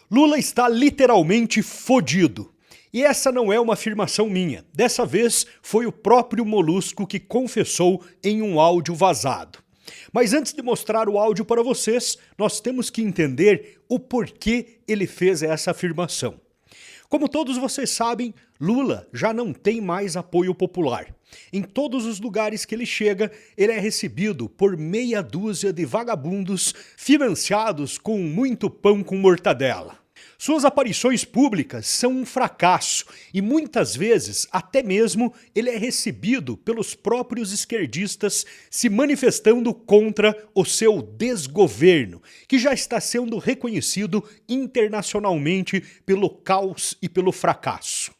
Lula está literalmente fodido. E essa não é uma afirmação minha. Dessa vez foi o próprio Molusco que confessou em um áudio vazado. Mas antes de mostrar o áudio para vocês, nós temos que entender o porquê ele fez essa afirmação. Como todos vocês sabem, Lula já não tem mais apoio popular. Em todos os lugares que ele chega, ele é recebido por meia dúzia de vagabundos financiados com muito pão com mortadela. Suas aparições públicas são um fracasso e muitas vezes até mesmo ele é recebido pelos próprios esquerdistas se manifestando contra o seu desgoverno, que já está sendo reconhecido internacionalmente pelo caos e pelo fracasso.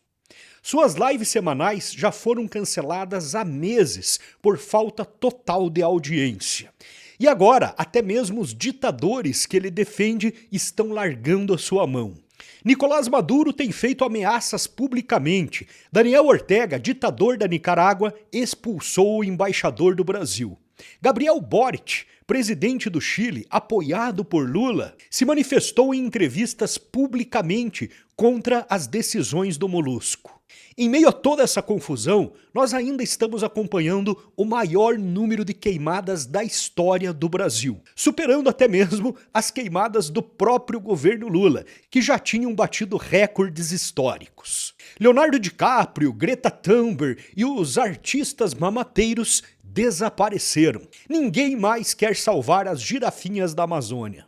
Suas lives semanais já foram canceladas há meses por falta total de audiência. E agora, até mesmo os ditadores que ele defende estão largando a sua mão. Nicolás Maduro tem feito ameaças publicamente. Daniel Ortega, ditador da Nicarágua, expulsou o embaixador do Brasil. Gabriel Boric, presidente do Chile, apoiado por Lula, se manifestou em entrevistas publicamente contra as decisões do Molusco. Em meio a toda essa confusão, nós ainda estamos acompanhando o maior número de queimadas da história do Brasil, superando até mesmo as queimadas do próprio governo Lula, que já tinham batido recordes históricos. Leonardo DiCaprio, Greta Thunberg e os artistas mamateiros desapareceram. Ninguém mais quer salvar as girafinhas da Amazônia.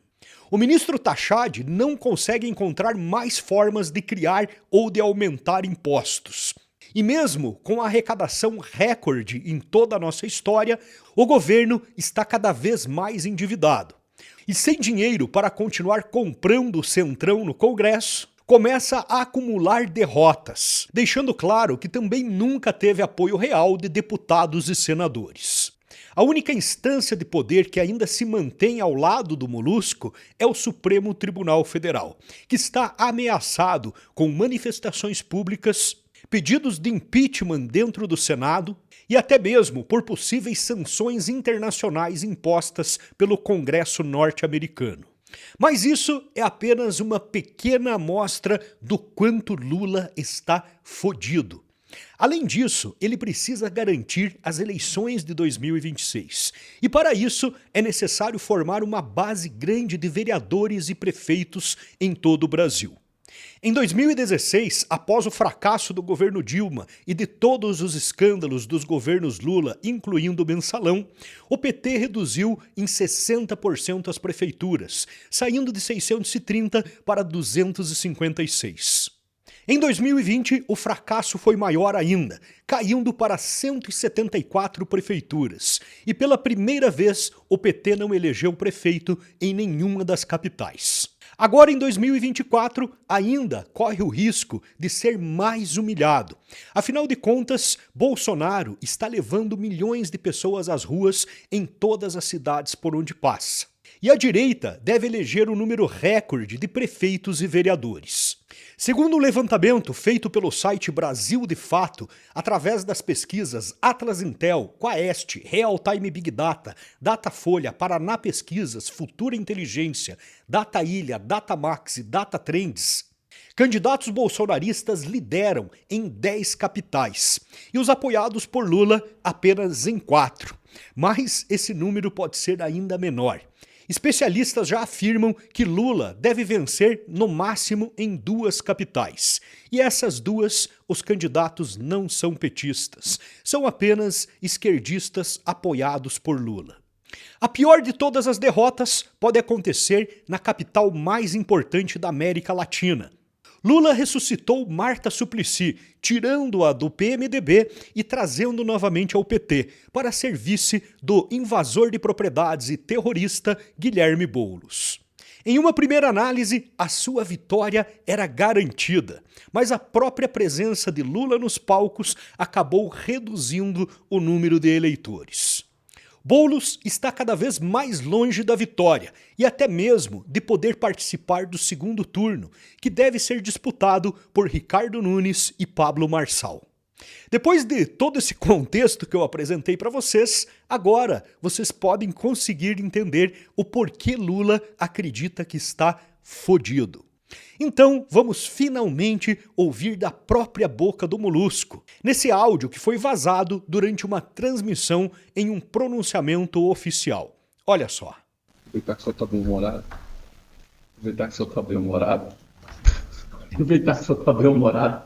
O ministro Tachad não consegue encontrar mais formas de criar ou de aumentar impostos. E mesmo com a arrecadação recorde em toda a nossa história, o governo está cada vez mais endividado. E sem dinheiro para continuar comprando o centrão no Congresso, começa a acumular derrotas, deixando claro que também nunca teve apoio real de deputados e senadores. A única instância de poder que ainda se mantém ao lado do Molusco é o Supremo Tribunal Federal, que está ameaçado com manifestações públicas, pedidos de impeachment dentro do Senado e até mesmo por possíveis sanções internacionais impostas pelo Congresso norte-americano. Mas isso é apenas uma pequena amostra do quanto Lula está fodido. Além disso, ele precisa garantir as eleições de 2026. E para isso é necessário formar uma base grande de vereadores e prefeitos em todo o Brasil. Em 2016, após o fracasso do governo Dilma e de todos os escândalos dos governos Lula, incluindo o mensalão, o PT reduziu em 60% as prefeituras, saindo de 630 para 256. Em 2020, o fracasso foi maior ainda, caindo para 174 prefeituras, e pela primeira vez o PT não elegeu prefeito em nenhuma das capitais. Agora em 2024, ainda corre o risco de ser mais humilhado. Afinal de contas, Bolsonaro está levando milhões de pessoas às ruas em todas as cidades por onde passa. E a direita deve eleger um número recorde de prefeitos e vereadores. Segundo um levantamento feito pelo site Brasil de Fato, através das pesquisas Atlas Intel, Quaest, Real Time Big Data, Datafolha, Paraná Pesquisas, Futura Inteligência, Datailha, Datamax e Datatrends, candidatos bolsonaristas lideram em 10 capitais e os apoiados por Lula apenas em 4. Mas esse número pode ser ainda menor. Especialistas já afirmam que Lula deve vencer no máximo em 2 capitais. E essas 2, os candidatos não são petistas, são apenas esquerdistas apoiados por Lula. A pior de todas as derrotas pode acontecer na capital mais importante da América Latina. Lula ressuscitou Marta Suplicy, tirando-a do PMDB e trazendo novamente ao PT, para ser vice do invasor de propriedades e terrorista Guilherme Boulos. Em uma primeira análise, a sua vitória era garantida, mas a própria presença de Lula nos palcos acabou reduzindo o número de eleitores. Boulos está cada vez mais longe da vitória e até mesmo de poder participar do segundo turno, que deve ser disputado por Ricardo Nunes e Pablo Marçal. Depois de todo esse contexto que eu apresentei para vocês, agora vocês podem conseguir entender o porquê Lula acredita que está fodido. Então, vamos finalmente ouvir da própria boca do Molusco, nesse áudio que foi vazado durante uma transmissão em um pronunciamento oficial. Olha só. Aproveitar que o senhor está bem-humorado. Aproveitar que o senhor está bem-humorado. Aproveitar que o senhor está bem-humorado.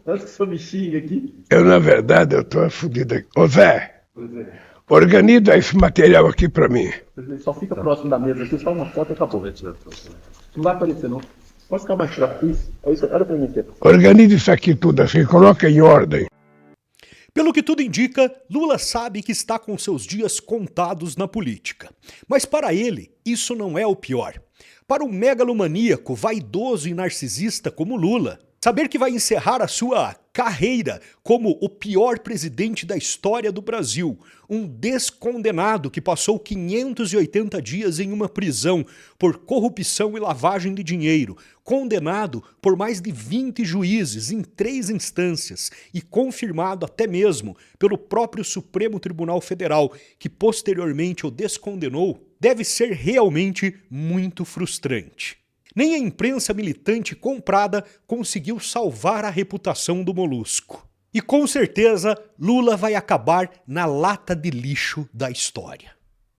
Acho que o senhor me xinga aqui. Na verdade, eu estou fudido aqui. Ô Zé, Presidente, organiza esse material aqui para mim. só fica próximo da mesa aqui, só uma foto e acabou. Não vai aparecer, não. Pode ficar mais próximo. Isso, olha para mim aqui. Organiza isso aqui tudo assim, coloca em ordem. Pelo que tudo indica, Lula sabe que está com seus dias contados na política. Mas para ele, isso não é o pior. Para um megalomaníaco, vaidoso e narcisista como Lula, saber que vai encerrar a sua carreira como o pior presidente da história do Brasil, um descondenado que passou 580 dias em uma prisão por corrupção e lavagem de dinheiro, condenado por mais de 20 juízes em 3 instâncias e confirmado até mesmo pelo próprio Supremo Tribunal Federal, que posteriormente o descondenou, deve ser realmente muito frustrante. Nem a imprensa militante comprada conseguiu salvar a reputação do Molusco. E com certeza, Lula vai acabar na lata de lixo da história.